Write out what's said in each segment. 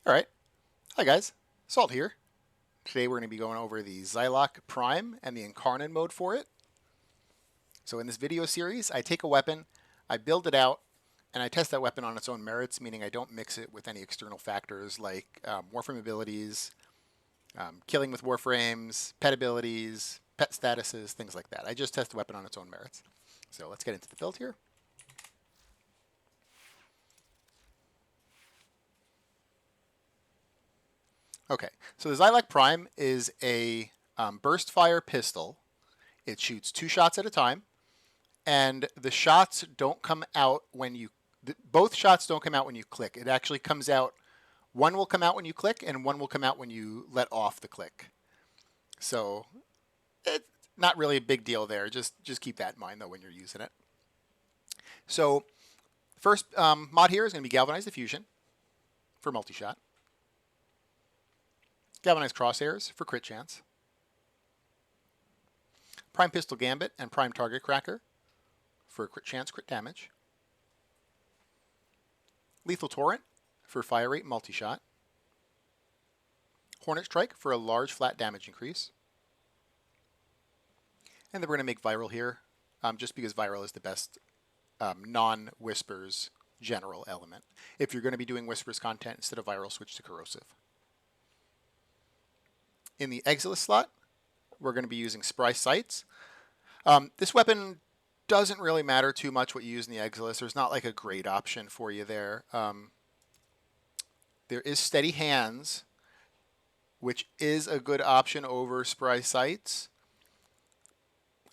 All right. Hi guys, Salt here. Today we're going to be going over the Zylok Prime and the Incarnon mode for it. So in this video series, I take a weapon, I build it out, and I test that weapon on its own merits, meaning I don't mix it with any external factors like Warframe abilities, killing with Warframes, pet abilities, pet statuses, things like that. I just test the weapon on its own merits. So let's get into the build here. Okay, so the Zylok Prime is a burst fire pistol. It shoots 2 shots at a time, and the shots don't come out when you, both shots don't come out when you click. It actually comes out, one will come out when you click, and one will come out when you let off the click. So it's not really a big deal there. Just keep that in mind though when you're using it. So first mod here is going to be Galvanized Diffusion for multi-shot. Galvanized Crosshairs for crit chance. Prime Pistol Gambit and Prime Target Cracker for crit chance, crit damage. Lethal Torrent for fire rate multi-shot. Hornet Strike for a large flat damage increase. And then we're going to make Viral here, just because Viral is the best non-Whispers general element. If you're going to be doing Whispers content, instead of Viral, switch to Corrosive. In the Exilus slot, we're going to be using Spry Sights. This weapon doesn't really matter too much what you use in the Exilus. There's not like a great option for you there. There is Steady Hands, which is a good option over Spry Sights.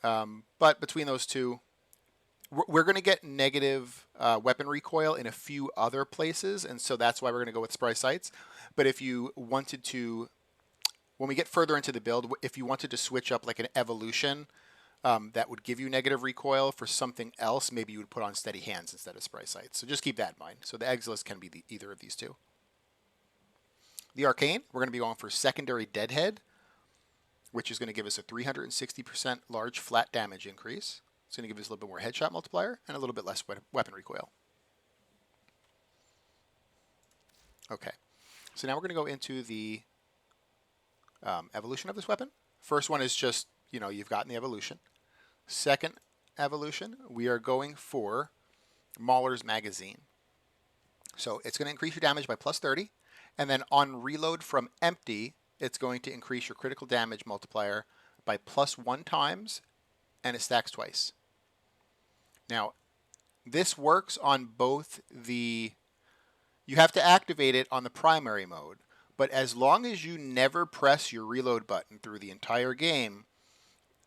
But between those two, we're going to get negative weapon recoil in a few other places, and so that's why we're going to go with Spry Sights. But if you wanted to, when we get further into the build, if you wanted to switch up like an evolution that would give you negative recoil for something else, maybe you would put on Steady Hands instead of Spry Sights. So just keep that in mind. So the Exilus can be either of these two. The Arcane, we're going to be going for Secondary Deadhead, which is going to give us a 360% large flat damage increase. It's going to give us a little bit more headshot multiplier and a little bit less weapon recoil. Okay, so now we're going to go into the evolution of this weapon. First one is just, you've gotten the evolution. Second evolution, we are going for Mauler's Magazine. So it's going to increase your damage by plus 30, and then on reload from empty, it's going to increase your critical damage multiplier by plus 1 times, and it stacks twice. Now, this works on both you have to activate it on the primary mode, but as long as you never press your reload button through the entire game,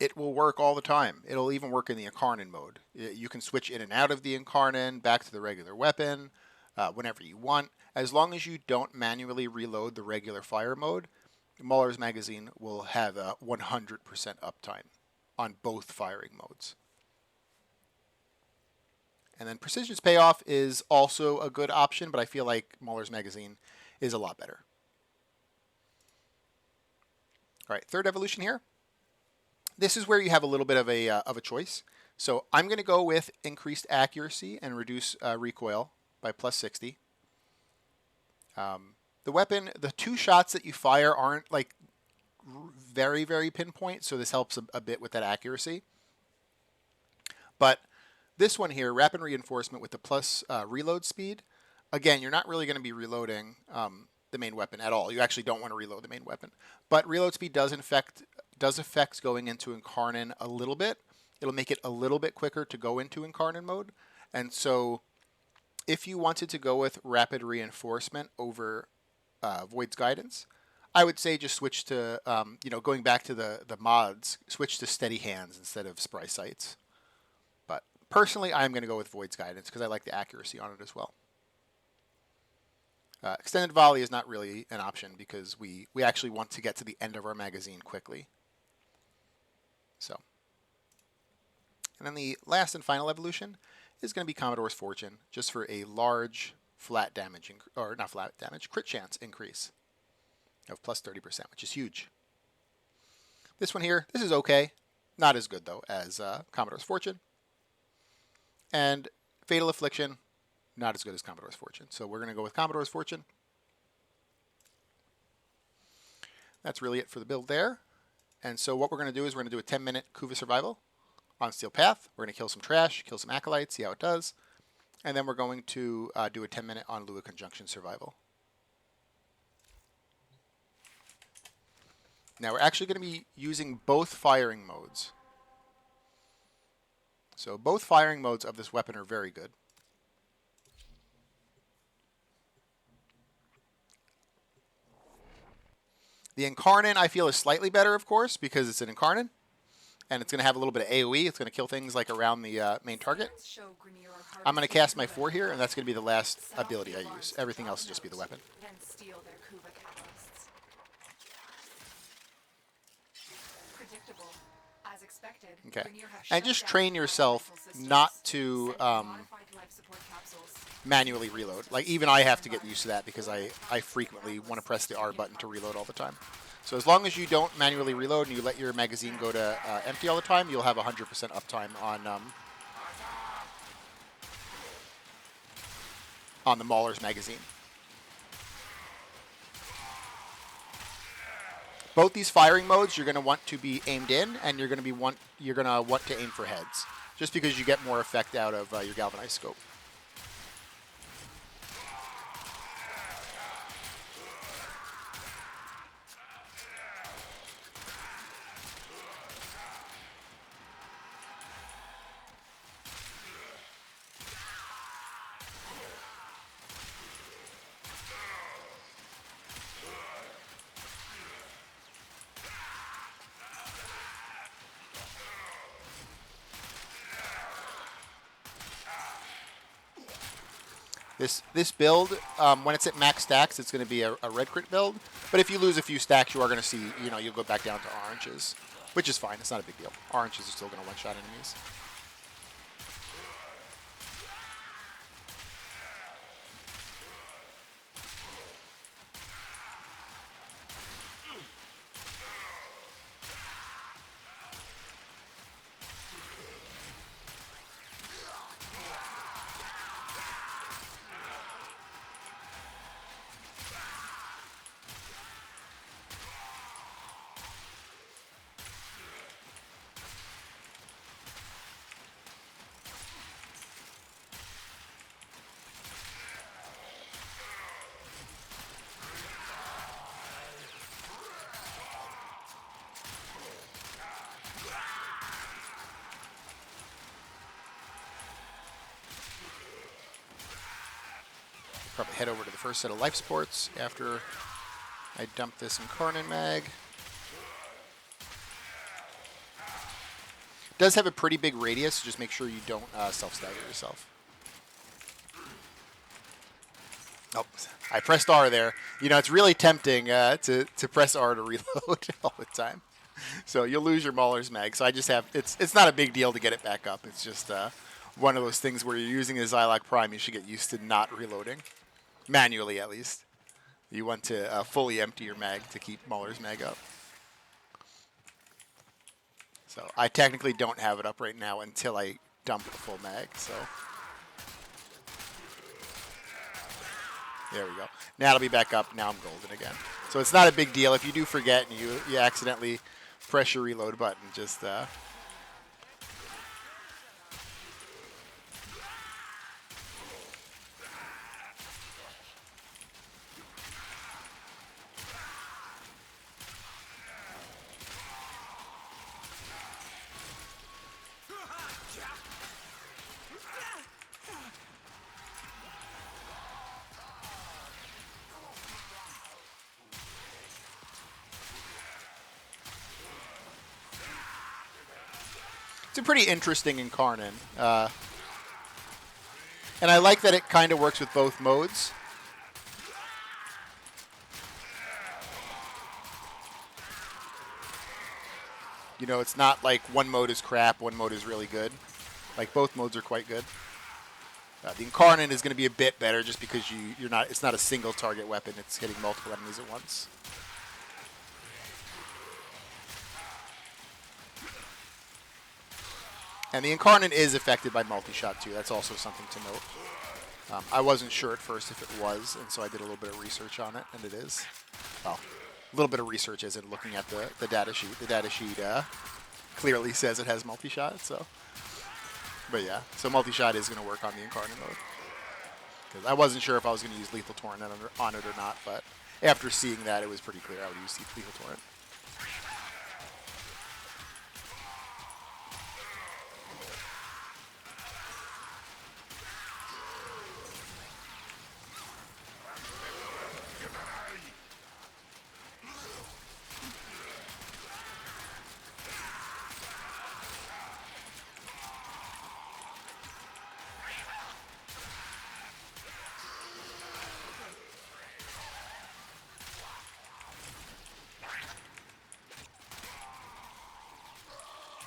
it will work all the time. It'll even work in the Incarnon mode. You can switch in and out of the Incarnon, back to the regular weapon, whenever you want. As long as you don't manually reload the regular fire mode, Mauler's Magazine will have a 100% uptime on both firing modes. And then Precision's Payoff is also a good option, but I feel like Mauler's Magazine is a lot better. All right, third evolution here. This is where you have a little bit of a choice. So I'm going to go with increased accuracy and reduce recoil by plus 60. The weapon, the 2 shots that you fire aren't like very, very pinpoint, so this helps a bit with that accuracy. But this one here, Rapid Reinforcement with the plus reload speed, again, you're not really going to be reloading the main weapon at all. You actually don't want to reload the main weapon. But reload speed does affect going into Incarnon a little bit. It'll make it a little bit quicker to go into Incarnon mode. And so if you wanted to go with Rapid Reinforcement over Void's Guidance, I would say just switch to, going back to the mods, switch to Steady Hands instead of Spry Sights. But personally, I'm going to go with Void's Guidance because I like the accuracy on it as well. Extended Volley is not really an option because we actually want to get to the end of our magazine quickly. So, and then the last and final evolution is going to be Commodore's Fortune, just for a large flat damage, or not flat damage, crit chance increase of plus 30%, which is huge. This one here, this is okay. Not as good, though, as Commodore's Fortune. And Fatal Affliction, not as good as Commodore's Fortune. So we're going to go with Commodore's Fortune. that's really it for the build there. And so what we're going to do is we're going to do a 10-minute Kuva survival on Steel Path. We're going to kill some trash, kill some acolytes, see how it does. And then we're going to do a 10-minute on Lua Conjunction survival. Now we're actually going to be using both firing modes. So both firing modes of this weapon are very good. The Incarnon I feel is slightly better, of course, because it's an Incarnon. And it's going to have a little bit of AoE. It's going to kill things like around the main target. I'm going to cast my 4 here, and that's going to be the last ability I use. Everything else will just be the weapon. Okay. And just train yourself not to manually reload. Like, even I have to get used to that because I frequently want to press the R button to reload all the time. So as long as you don't manually reload and you let your magazine go to empty all the time, you'll have 100% uptime on the Mauler's magazine. Both these firing modes, you're going to want to be aimed in, and you're going to want to aim for heads, just because you get more effect out of your galvanized scope. This build, when it's at max stacks, it's going to be a red crit build. But if you lose a few stacks, you are going to see, you'll go back down to oranges, which is fine. It's not a big deal. Oranges are still going to one-shot enemies. Probably head over to the first set of life supports after I dump this Incarnon mag. It does have a pretty big radius, so just make sure you don't self-stagger yourself. Oh, I pressed R there. It's really tempting to press R to reload all the time. So you'll lose your Mauler's mag. So I just have, it's not a big deal to get it back up. It's just one of those things where you're using a Zylok Prime, you should get used to not reloading. Manually, at least. You want to fully empty your mag to keep Mauler's mag up. So I technically don't have it up right now until I dump the full mag. So there we go. Now it'll be back up. Now I'm golden again. So it's not a big deal. If you do forget and you accidentally press your reload button, just it's a pretty interesting Incarnon. And I like that it kind of works with both modes. It's not like one mode is crap, one mode is really good. Like, both modes are quite good. The Incarnon is going to be a bit better just because it's not a single target weapon, it's hitting multiple enemies at once. And the Incarnon is affected by multi-shot too. That's also something to note. I wasn't sure at first if it was, and so I did a little bit of research on it, and it is. Well, A little bit of research as in looking at the data sheet. The data sheet clearly says it has multi-shot, so. But yeah, so multi-shot is going to work on the Incarnon mode. Because I wasn't sure if I was going to use Lethal Torrent on it or not, but after seeing that, it was pretty clear I would use Lethal Torrent.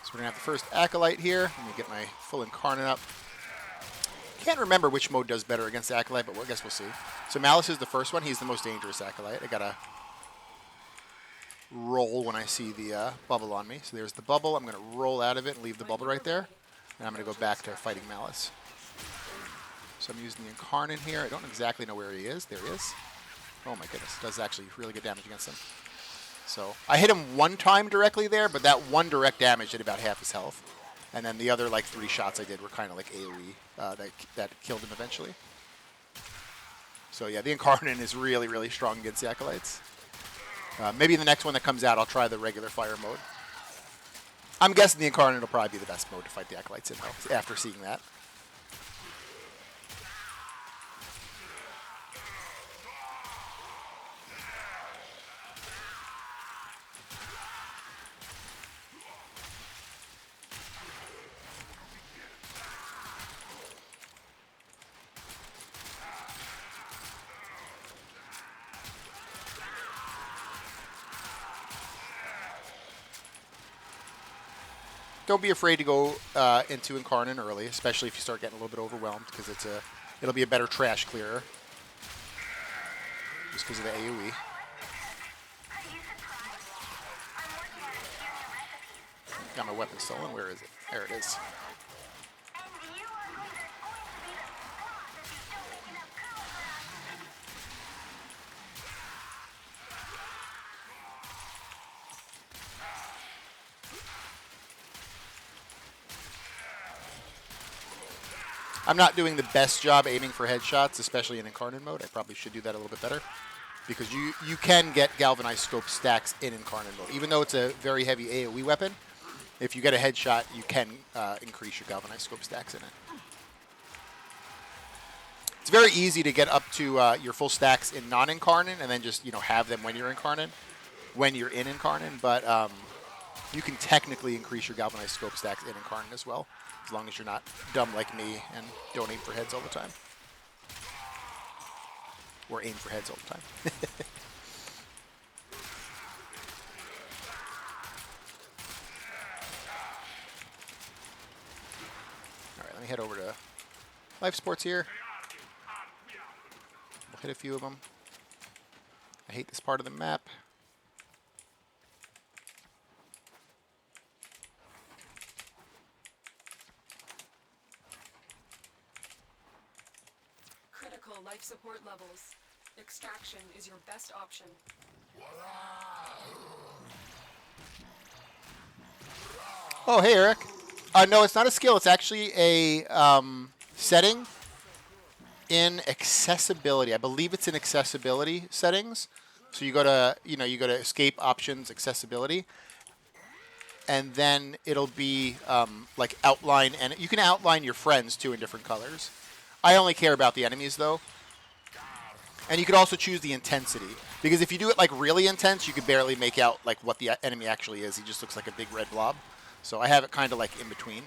So we're going to have the first Acolyte here. Let me get my full Incarnon up. Can't remember which mode does better against Acolyte, but I guess we'll see. So Malice is the first one. He's the most dangerous Acolyte. I got to roll when I see the bubble on me. So there's the bubble. I'm going to roll out of it and leave the bubble right there. And I'm going to go back to fighting Malice. So I'm using the Incarnon here. I don't exactly know where he is. There he is. Oh my goodness. Does actually really good damage against him. So I hit him one time directly there, but that one direct damage did about half his health. And then the other like 3 shots I did were kind of like AoE that killed him eventually. So yeah, the Incarnon is really, really strong against the Acolytes. Maybe the next one that comes out, I'll try the regular fire mode. I'm guessing the Incarnon will probably be the best mode to fight the Acolytes in, though, after seeing that. Don't be afraid to go into Incarnon early, especially if you start getting a little bit overwhelmed, because it'll be a better trash clearer, just because of the AoE. Got my weapon stolen. Where is it? There it is. I'm not doing the best job aiming for headshots, especially in Incarnon mode. I probably should do that a little bit better, because you can get galvanized scope stacks in Incarnon mode. Even though it's a very heavy AoE weapon, if you get a headshot, you can increase your galvanized scope stacks in it. It's very easy to get up to your full stacks in non-Incarnon and then just have them when you're in Incarnon. But you can technically increase your galvanized scope stacks in Incarnon as well, as long as you're not dumb like me and don't aim for heads all the time. Or aim for heads all the time. Alright, let me head over to Life Sports here. We'll hit a few of them. I hate this part of the map. Life support levels. Extraction is your best option. Oh, hey, Eric. No, it's not a skill. It's actually a setting in accessibility. I believe it's in accessibility settings. So you go to, you go to escape options, accessibility, and then it'll be like outline, and you can outline your friends too in different colors. I only care about the enemies though. And you could also choose the intensity, because if you do it like really intense, you could barely make out like what the enemy actually is. He just looks like a big red blob. So I have it kind of like in between.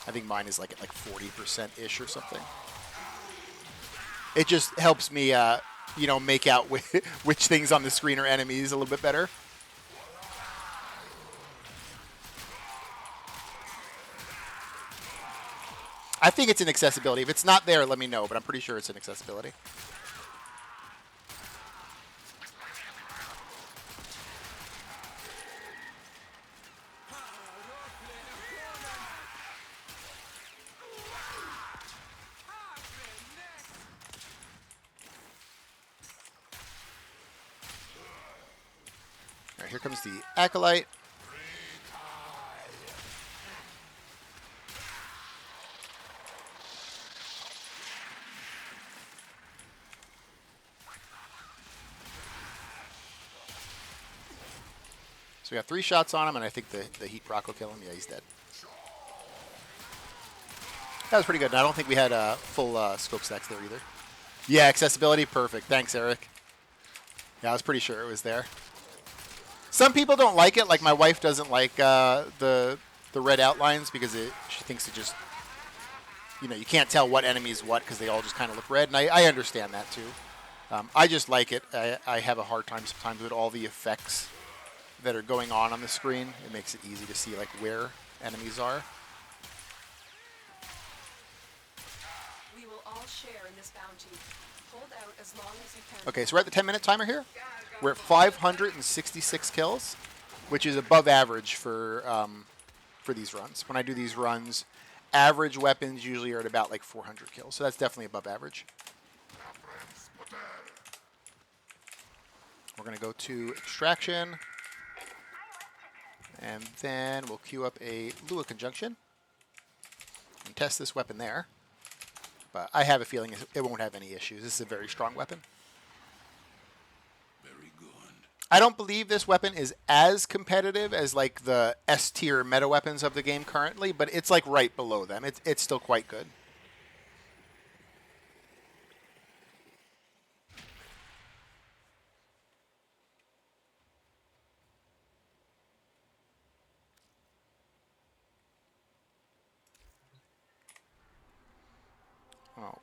I think mine is like at like 40%-ish or something. It just helps me, make out which things on the screen are enemies a little bit better. I think it's in accessibility. If it's not there, let me know, but I'm pretty sure it's in accessibility. right, here comes the Acolyte. So we got 3 shots on him, and I think the heat proc will kill him. Yeah, he's dead. That was pretty good. And I don't think we had full scope stacks there either. Yeah, accessibility, perfect. Thanks, Eric. Yeah, I was pretty sure it was there. Some people don't like it. Like my wife doesn't like the red outlines because she thinks it just, you can't tell what enemy's what because they all just kind of look red. And I understand that too. I just like it. I have a hard time sometimes with all the effects that are going on the screen. It makes it easy to see like where enemies are. We will all share in this bounty. Hold out as long as you can. Okay, so we're at the 10-minute timer here. We're at 566 kills, which is above average for these runs. When I do these runs, average weapons usually are at about like 400 kills, so that's definitely above average. We're going to go to extraction, and then we'll queue up a Lua conjunction and test this weapon there. But I have a feeling it won't have any issues. This is a very strong weapon. Very good. I don't believe this weapon is as competitive as like the S tier meta weapons of the game currently, but it's like right below them. It's still quite good.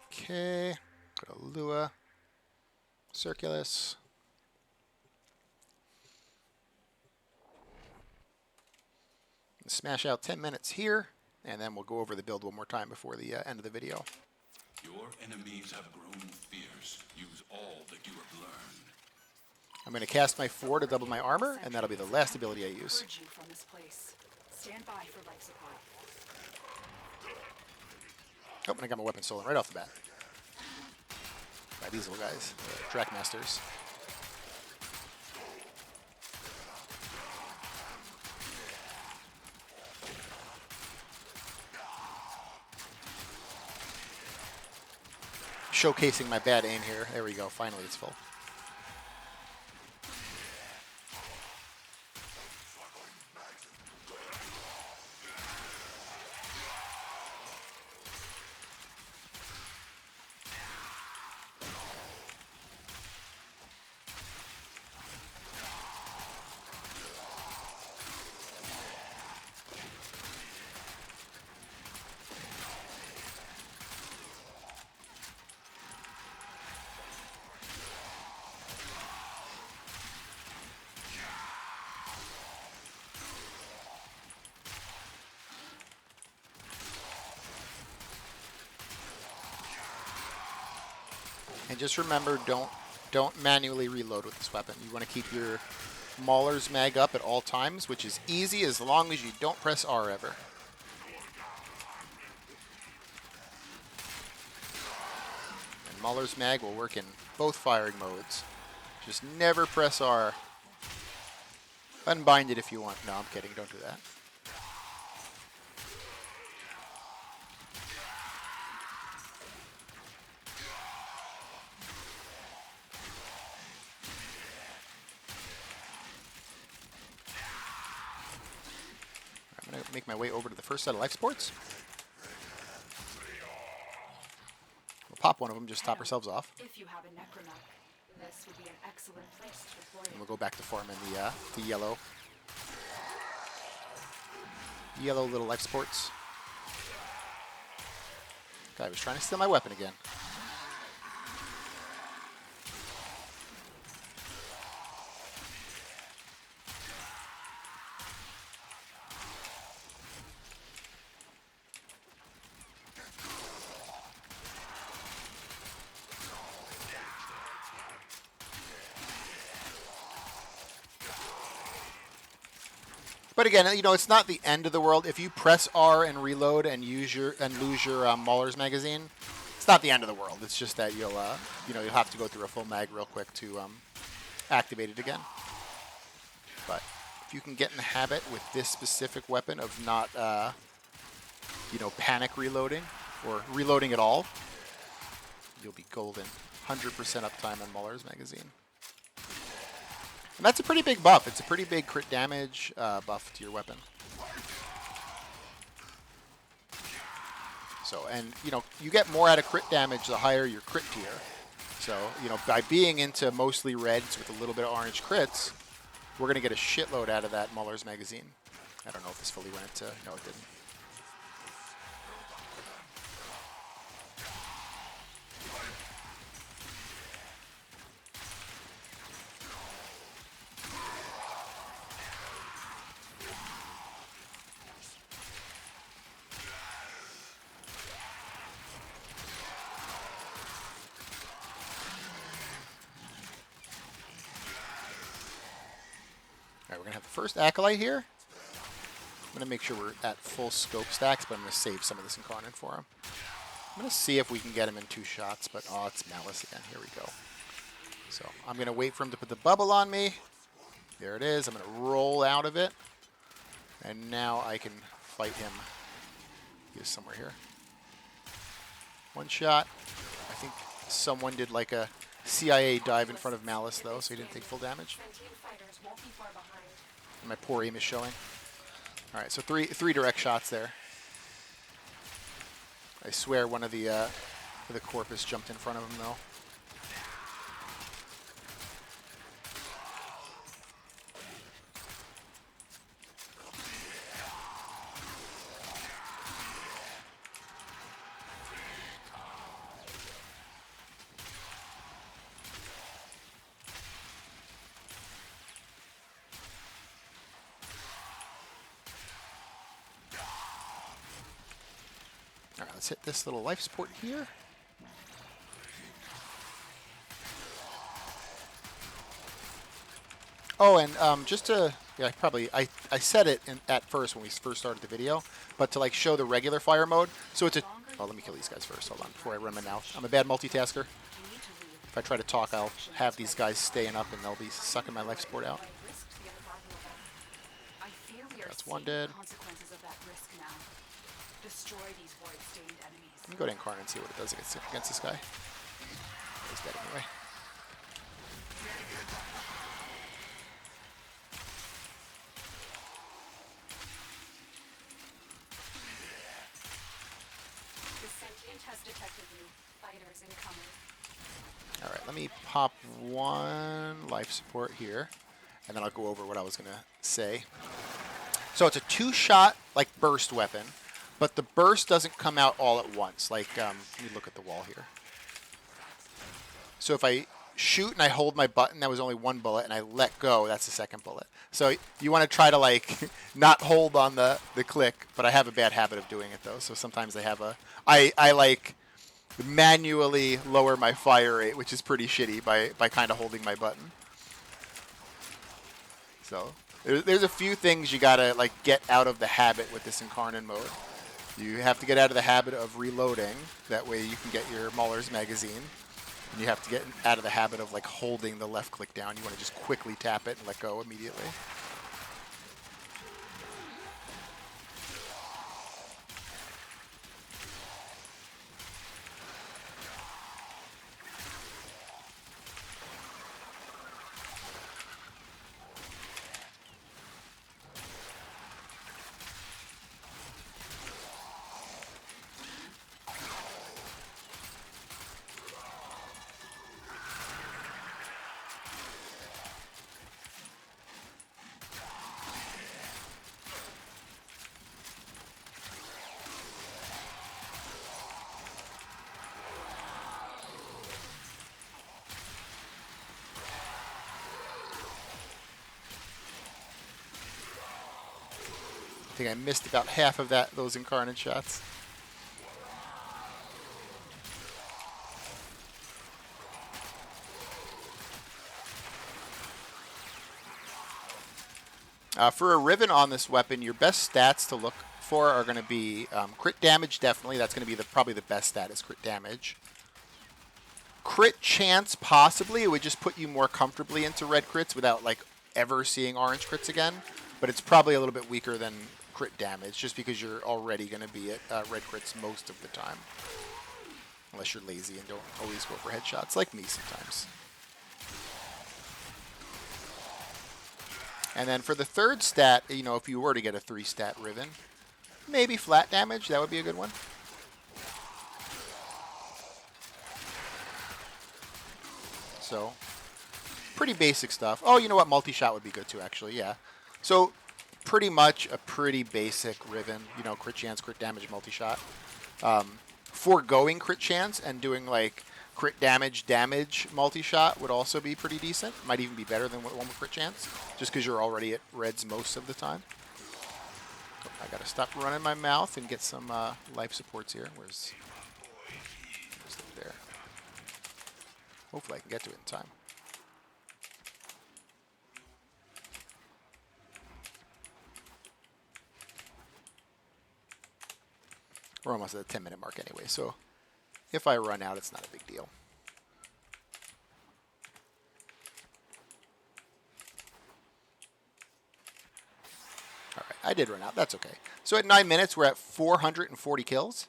Okay, go to Lua, Circulus. Smash out 10 minutes here, and then we'll go over the build one more time before the end of the video. Your enemies have grown fierce. Use all that you have learned. I'm going to cast my 4 to double my armor, and that'll be the last ability I use. Purge you from this place. Stand by for life support. Oh, and I got my weapon stolen right off the bat. By these little guys, the Drakmasters. Showcasing my bad aim here. There we go. Finally, it's full. And just remember, don't manually reload with this weapon. You want to keep your Mauler's mag up at all times, which is easy as long as you don't press R ever. And Mauler's mag will work in both firing modes. Just never press R. Unbind it if you want. No, I'm kidding. Don't do that. I'm going to make my way over to the first set of life supports. We'll pop one of them, just top ourselves off. If you have a necronaut, this would be an excellent place to deploy And it. we'll go back to farming the yellow little life supports. Guy was trying to steal my weapon again. But again, it's not the end of the world. If you press R and reload and lose your Mauler's magazine, it's not the end of the world. It's just that you'll have to go through a full mag real quick to activate it again. But if you can get in the habit with this specific weapon of not, you know, panic reloading or reloading at all, you'll be golden. 100% uptime on Mauler's magazine. And that's a pretty big buff. It's a pretty big crit damage buff to your weapon. So, and, you know, you get more out of crit damage the higher your crit tier. So, you know, by being into mostly reds with a little bit of orange crits, we're going to get a shitload out of that Mauler's magazine. I don't know if this fully went to... No, it didn't. Alright, we're going to have the first Acolyte here. I'm going to make sure we're at full scope stacks, but I'm going to save some of this Incarnon for him. I'm going to see if we can get him in 2 shots, but oh, it's Malice again. Here we go. So I'm going to wait for him to put the bubble on me. There it is. I'm going to roll out of it. And now I can fight him. He is somewhere here. 1 shot. I think someone did like a CIA dive in front of Malice, though, so he didn't take full damage. My poor aim is showing. All right, so three direct shots there. I swear one of the Corpus jumped in front of him, though. All right, let's hit this little life support here. Oh, and just to, yeah, I said it at first when we first started the video, but to like show the regular fire mode. So it's a, oh, let me kill these guys first. Hold on, before I run my mouth. I'm a bad multitasker. If I try to talk, I'll have these guys staying up and they'll be sucking my life support out. That's one dead. Let me go to Incarnon and see what it does against this guy. He's dead anyway. All right, let me pop 1 life support here, and then I'll go over what I was going to say. So it's a 2-shot, like, burst weapon, but the burst doesn't come out all at once. Like, let me look at the wall here. So if I shoot and I hold my button, that was only 1 bullet, and I let go, that's the 2nd bullet. So you want to try to, like, not hold on the click, but I have a bad habit of doing it, though. So sometimes I have a... I like, manually lower my fire rate, which is pretty shitty, by kind of holding my button. So there's a few things you got to, like, get out of the habit with this Incarnon mode. You have to get out of the habit of reloading. That way you can get your Mauler's magazine. And you have to get out of the habit of, like, holding the left click down. You want to just quickly tap it and let go immediately. I think I missed about half of those Incarnon shots. For a Riven on this weapon, your best stats to look for are going to be crit damage, definitely. That's going to be probably the best stat is crit damage. Crit chance, possibly. It would just put you more comfortably into red crits without, like, ever seeing orange crits again, but it's probably a little bit weaker than crit damage, just because you're already going to be at red crits most of the time. Unless you're lazy and don't always go for headshots, like me sometimes. And then for the third stat, you know, if you were to get a 3-stat Riven, maybe flat damage, that would be a good one. So, pretty basic stuff. Oh, you know what? Multi-shot would be good too, actually, yeah. So, pretty much a pretty basic Riven, you know, crit chance, crit damage, multi-shot. Foregoing crit chance and doing like crit damage multi-shot would also be pretty decent. Might even be better than one with crit chance, just because you're already at reds most of the time. Oh, I gotta stop running my mouth and get some life supports here. Where's it there? Hopefully I can get to it in time. We're almost at the 10-minute mark anyway, so if I run out, it's not a big deal. All right, I did run out. That's okay. So at 9 minutes, we're at 440 kills,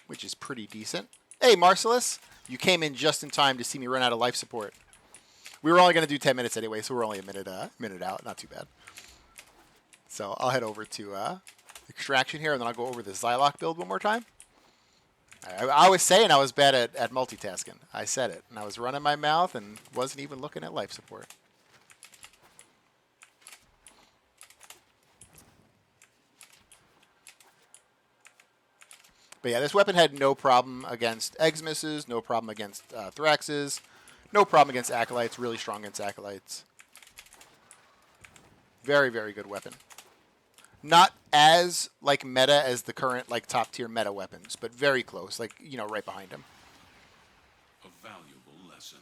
which is pretty decent. Hey, Marcellus, you came in just in time to see me run out of life support. We were only going to do 10 minutes anyway, so we're only a minute out. Not too bad. So I'll head over to extraction here, and then I'll go over the Zylok build one more time. I was saying I was bad at multitasking. I said it, and I was running my mouth and wasn't even looking at life support. But yeah, this weapon had no problem against Eximuses, no problem against Thraxes, no problem against Acolytes, really strong against Acolytes. Very, very good weapon. Not as like meta as the current like top tier meta weapons, but very close, like, you know, right behind him. A valuable lesson.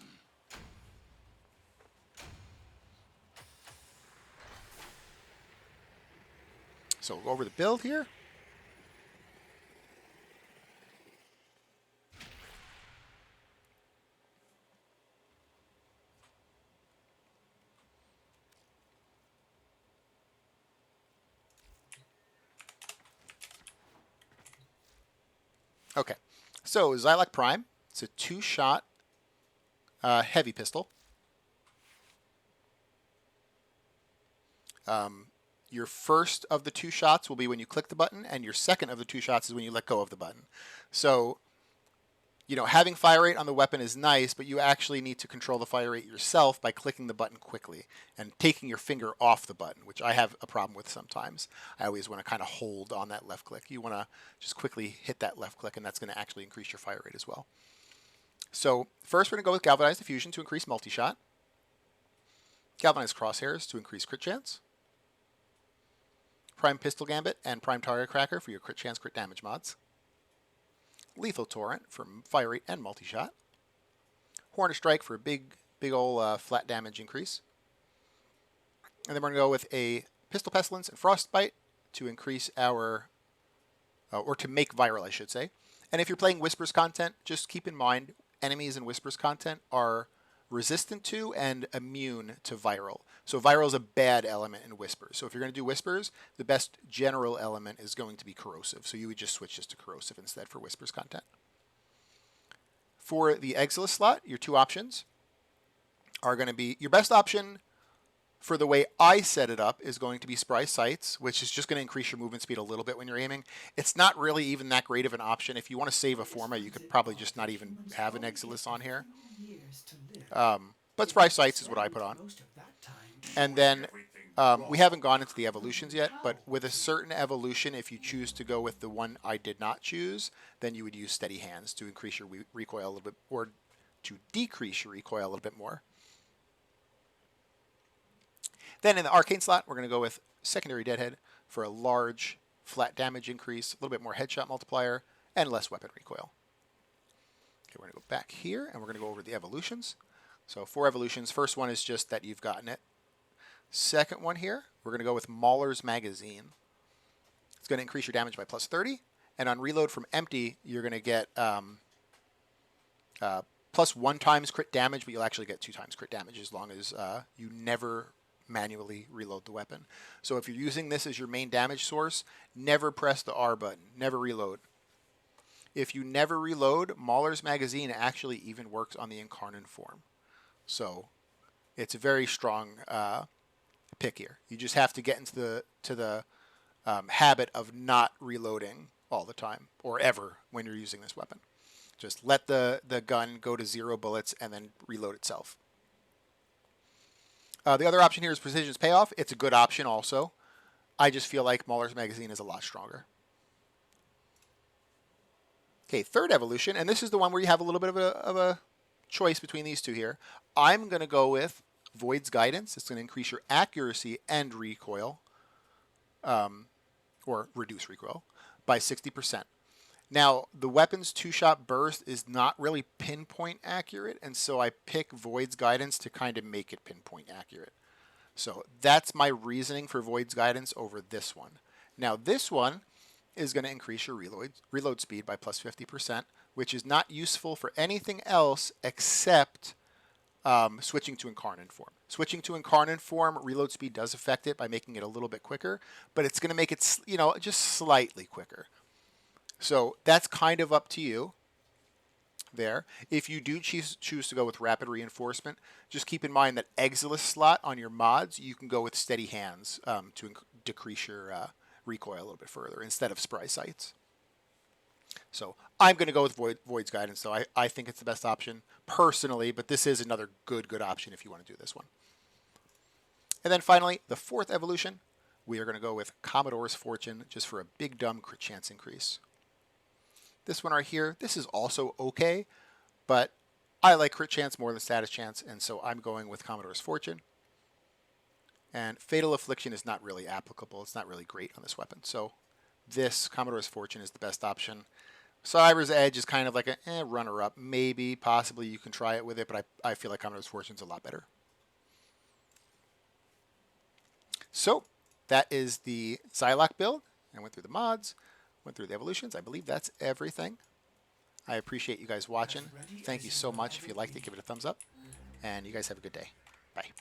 So we'll go over the build here. Okay, so Zylok Prime. It's a 2-shot heavy pistol. Your first of the 2 shots will be when you click the button, and your second of the 2 shots is when you let go of the button. So, you know, having fire rate on the weapon is nice, but you actually need to control the fire rate yourself by clicking the button quickly and taking your finger off the button, which I have a problem with sometimes. I always want to kind of hold on that left click. You want to just quickly hit that left click, and that's going to actually increase your fire rate as well. So first we're going to go with Galvanized Diffusion to increase multi-shot. Galvanized Crosshairs to increase crit chance. Prime Pistol Gambit and Prime Target Cracker for your crit chance, crit damage mods. Lethal Torrent for fire rate and multi-shot. Hornet Strike for a big ol' flat damage increase. And then we're going to go with a Pistol Pestilence and Frostbite to increase our, or to make viral, I should say. And if you're playing Whispers content, just keep in mind enemies in Whispers content are resistant to and immune to viral. So viral is a bad element in Whispers. So if you're going to do Whispers, the best general element is going to be corrosive. So you would just switch this to corrosive instead for Whispers content. For the Exilus slot, your 2 options are going to be, your best option for the way I set it up is going to be Spry Sights, which is just going to increase your movement speed a little bit when you're aiming. It's not really even that great of an option. If you want to save a Forma, you could probably just not even have an Exilus on here. But Spry Sights is what I put on. And then we haven't gone into the evolutions yet, but with a certain evolution, if you choose to go with the one I did not choose, then you would use Steady Hands to increase your recoil a little bit, or to decrease your recoil a little bit more. Then in the Arcane slot, we're going to go with Secondary Deadhead for a large flat damage increase, a little bit more headshot multiplier, and less weapon recoil. Okay, we're going to go back here, and we're going to go over the evolutions. So 4 evolutions. First one is just that you've gotten it. Second one here, we're going to go with Mauler's Magazine. It's going to increase your damage by plus 30. And on reload from empty, you're going to get plus 1 times crit damage, but you'll actually get 2 times crit damage as long as you never manually reload the weapon. So if you're using this as your main damage source, never press the R button, never reload. If you never reload, Mauler's Magazine actually even works on the Incarnon form. So it's a very strong pick here. You just have to get into the habit of not reloading all the time or ever when you're using this weapon. Just let the gun go to 0 bullets and then reload itself. The other option here is Precision's Payoff. It's a good option also. I just feel like Mauler's Magazine is a lot stronger. Okay, third evolution, and this is the one where you have a little bit of a choice between these two here. I'm going to go with Void's Guidance. It's going to increase your accuracy and recoil, or reduce recoil, by 60%. Now, the weapon's 2-shot burst is not really pinpoint accurate, and so I pick Void's Guidance to kind of make it pinpoint accurate. So that's my reasoning for Void's Guidance over this one. Now, this one is going to increase your reload speed by plus 50%, which is not useful for anything else except switching to Incarnon form. Switching to Incarnon form, reload speed does affect it by making it a little bit quicker, but it's going to make it, just slightly quicker. So that's kind of up to you there. If you do choose to go with Rapid Reinforcement, just keep in mind that Exilus slot on your mods, you can go with Steady Hands to decrease your recoil a little bit further instead of Spry Sights. So I'm going to go with Void's Guidance, though. I think it's the best option personally, but this is another good option if you want to do this one. And then finally, the fourth evolution, we are going to go with Commodore's Fortune just for a big dumb crit chance increase. This one right here, this is also okay, but I like crit chance more than status chance, and so I'm going with Commodore's Fortune. And Fatal Affliction is not really applicable. It's not really great on this weapon. So this Commodore's Fortune is the best option. Cyber's Edge is kind of like a runner-up. Maybe, possibly you can try it with it, but I feel like Commodore's Fortune is a lot better. So that is the Zylok build. I went through the mods, went through the evolutions. I believe that's everything. I appreciate you guys watching. Thank you so much. If you liked it, give it a thumbs up. And you guys have a good day. Bye.